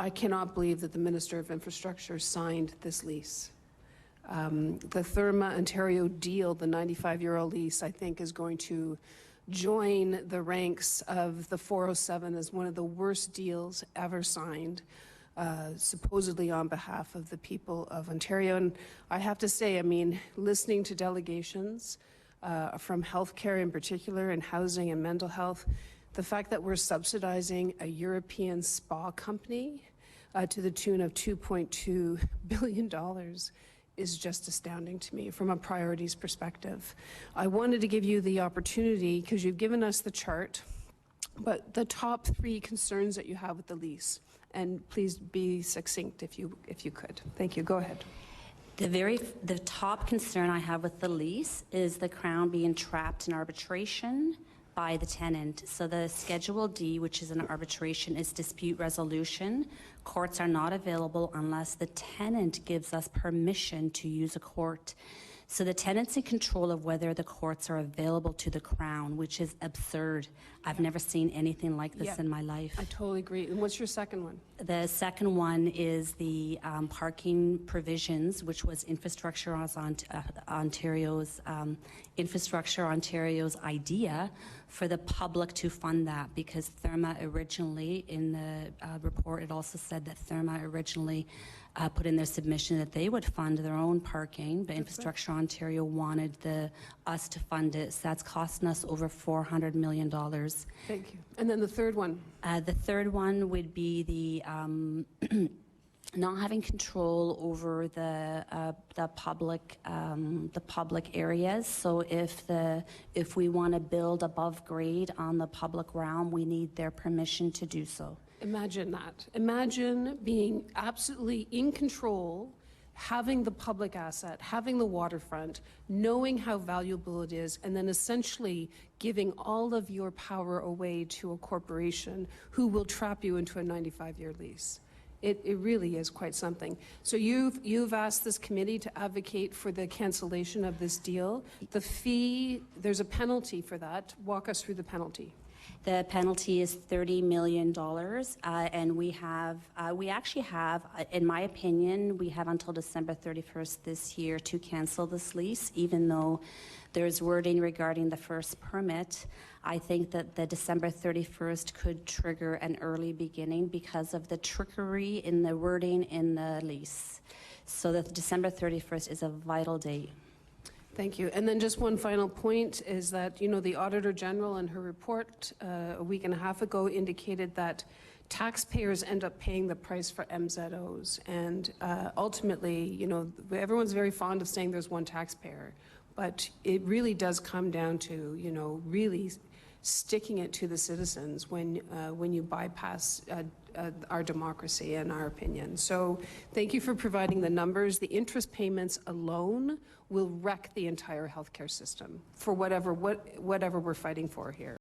I cannot believe that the Minister of Infrastructure signed this lease. The Therma Ontario deal, the 95-year lease, I think is going to join the ranks of the 407 as one of the worst deals ever signed, supposedly on behalf of the people of Ontario. And I have to say, I mean, listening to delegations from healthcare in particular and housing and mental health, the fact that we're subsidizing a European spa company to the tune of $2.2 billion is just astounding to me from a priorities perspective. I wanted to give you the opportunity, because you've given us the chart, but the top 3 concerns that you have with the lease, and please be succinct if you could. Thank you. Go ahead. The top concern I have with the lease is the Crown being trapped in arbitration by the tenant. So the Schedule D, which is an arbitration, is dispute resolution. Courts are not available unless the tenant gives us permission to use a court. So the tenant's in control of whether the courts are available to the Crown, which is absurd. I've never seen anything like this in my life. I totally agree. And what's your second one? The second one is the parking provisions, which was Infrastructure Ontario's idea for the public to fund that, because Therma originally, in the report, it also said that Therma originally put in their submission that they would fund their own parking, but Infrastructure Ontario wanted us to fund it. So that's costing us over $400 million. Thank you. And then the third one? The third one would be the not having control over the public areas. So if we want to build above grade on the public realm, we need their permission to do so. Imagine that. Imagine being absolutely in control, having the public asset, having the waterfront, knowing how valuable it is, and then essentially giving all of your power away to a corporation who will trap you into a 95-year lease. It really is quite something. So you've asked this committee to advocate for the cancellation of this deal. The fee, there's a penalty for that. Walk us through the penalty. The penalty is $30 million, and we actually have, in my opinion, we have until December 31st this year to cancel this lease, even though there's wording regarding the first permit. I think that the December 31st could trigger an early beginning because of the trickery in the wording in the lease. So that December 31st is a vital date. Thank you. And then just one final point is that, you know, the Auditor General in her report a week and a half ago indicated that taxpayers end up paying the price for MZOs. And ultimately, you know, everyone's very fond of saying there's one taxpayer, but it really does come down to, you know, really sticking it to the citizens when you bypass our democracy, in our opinion. So thank you for providing the numbers. The interest payments alone will wreck the entire healthcare system for whatever we're fighting for here.